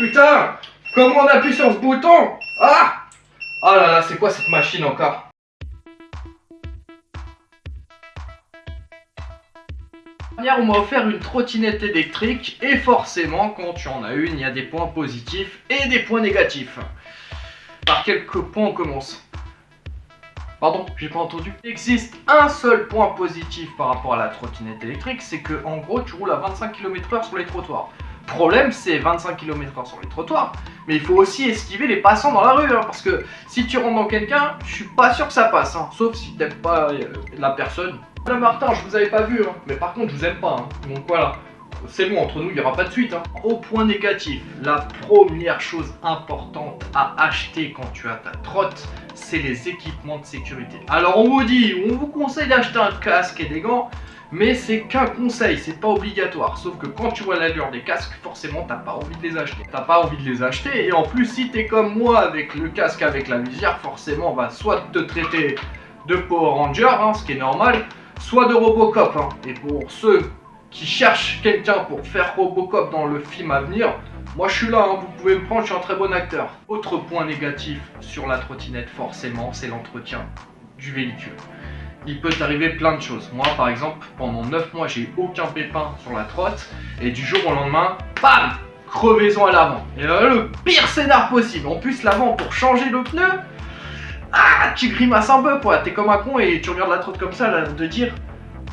putain! Comment on appuie sur ce bouton? Ah! Oh là là, c'est quoi cette machine encore? On m'a offert une trottinette électrique et forcément quand tu en as une, il y a des points positifs et des points négatifs. Par quelques points on commence. Pardon, j'ai pas entendu. Il existe un seul point positif par rapport à la trottinette électrique, c'est que en gros tu roules à 25 km/h sur les trottoirs. Problème, c'est 25 km/h sur les trottoirs, mais il faut aussi esquiver les passants dans la rue, hein, parce que si tu rentres dans quelqu'un, je suis pas sûr que ça passe, hein, sauf si t'aimes pas la personne. Là Martin, je vous avais pas vu, hein, mais par contre je vous aime pas, hein, donc voilà. C'est bon, entre nous, il n'y aura pas de suite. Hein. Au point négatif, la première chose importante à acheter quand tu as ta trotte, c'est les équipements de sécurité. Alors on vous conseille d'acheter un casque et des gants, mais c'est qu'un conseil, c'est pas obligatoire. Sauf que quand tu vois l'allure des casques, forcément t'as pas envie de les acheter. T'as pas envie de les acheter, et en plus si t'es comme moi avec le casque avec la visière, forcément on va soit te traiter de Power Ranger, hein, ce qui est normal, soit de Robocop. Hein. Et pour ceux qui cherchent quelqu'un pour faire Robocop dans le film à venir, moi je suis là, hein, vous pouvez me prendre, je suis un très bon acteur. Autre point négatif sur la trottinette, forcément, c'est l'entretien du véhicule. Il peut t'arriver plein de choses. Moi par exemple, pendant 9 mois, j'ai eu aucun pépin sur la trotte, et du jour au lendemain, bam, crevaison à l'avant. Et là, le pire scénar possible. En plus, l'avant, pour changer le pneu, ah, tu grimaces un peu, quoi. T'es comme un con et tu regardes la trotte comme ça, là, de dire...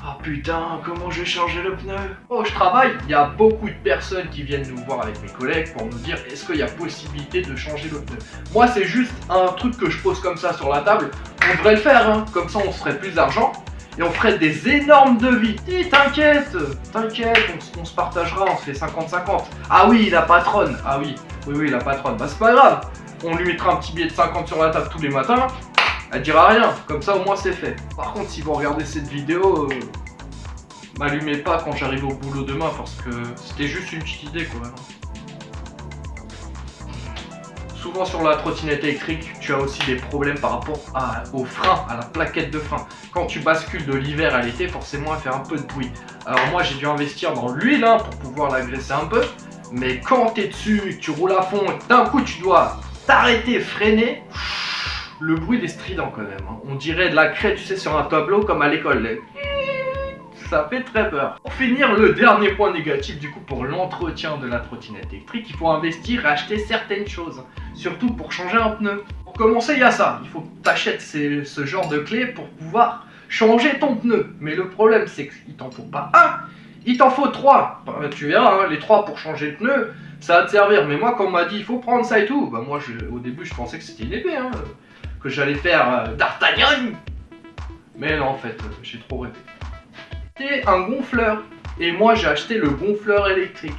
Oh putain, comment je vais changer le pneu? Oh, je travaille, il y a beaucoup de personnes qui viennent nous voir avec mes collègues pour nous dire est-ce qu'il y a possibilité de changer le pneu. Moi, c'est juste un truc que je pose comme ça sur la table. On devrait le faire, hein. Comme ça on se ferait plus d'argent et on ferait des énormes devis. Et t'inquiète, on se partagera, on se fait 50-50. Ah oui, la patronne, ah oui, oui, la patronne, bah c'est pas grave. On lui mettra un petit billet de 50 sur la table tous les matins. Elle dira rien, comme ça au moins c'est fait. Par contre, si vous regardez cette vidéo, m'allumez pas quand j'arrive au boulot demain parce que c'était juste une petite idée quoi. Souvent sur la trottinette électrique, tu as aussi des problèmes par rapport au frein, à la plaquette de frein. Quand tu bascules de l'hiver à l'été, forcément elle fait un peu de bruit. Alors moi j'ai dû investir dans l'huile hein, pour pouvoir la graisser un peu. Mais quand t'es dessus, tu roules à fond, d'un coup tu dois t'arrêter, freiner. Le bruit des stridents quand même, hein. On dirait de la craie, tu sais, sur un tableau comme à l'école. Ça fait très peur. Pour finir, le dernier point négatif du coup pour l'entretien de la trottinette électrique, il faut investir et acheter certaines choses. Surtout pour changer un pneu. Pour commencer, il y a ça. Il faut que tu achètes ce genre de clé pour pouvoir changer ton pneu. Mais le problème, c'est qu'il t'en faut pas un, il t'en faut 3. Tu verras, hein, les 3 pour changer le pneu, ça va te servir. Mais moi, quand on m'a dit il faut prendre ça et tout, bah moi au début je pensais que c'était une épée. Hein. Que j'allais faire d'Artagnan. Mais non, en fait, j'ai trop rêvé. C'était un gonfleur. Et moi, j'ai acheté le gonfleur électrique.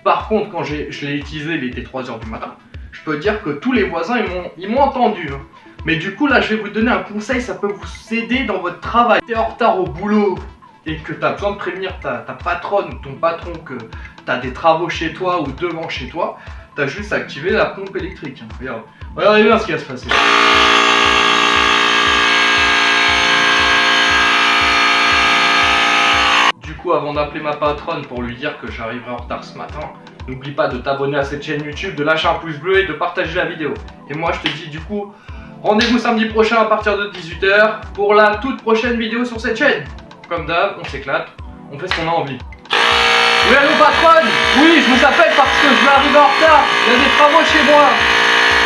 Par contre, quand je l'ai utilisé, il était 3h du matin. Je peux dire que tous les voisins, ils m'ont entendu. Hein. Mais du coup, là, je vais vous donner un conseil. Ça peut vous aider dans votre travail. Si t'es en retard au boulot et que t'as besoin de prévenir ta patronne ou ton patron que t'as des travaux chez toi ou devant chez toi, t'as juste activé la pompe électrique. Hein. Regarde. Regardez bien ce qui va se passer. Du coup, avant d'appeler ma patronne pour lui dire que j'arriverai en retard ce matin, n'oublie pas de t'abonner à cette chaîne YouTube, de lâcher un pouce bleu et de partager la vidéo. Et moi, je te dis du coup, rendez-vous samedi prochain à partir de 18h pour la toute prochaine vidéo sur cette chaîne. Comme d'hab, on s'éclate, on fait ce qu'on a envie. Oui, allô patronne? Oui, je vous appelle parce que je vais arriver en retard. Il y a des travaux chez moi.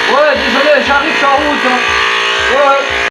Ouais, désolé, j'arrive, je suis en route. Hein. Ouais.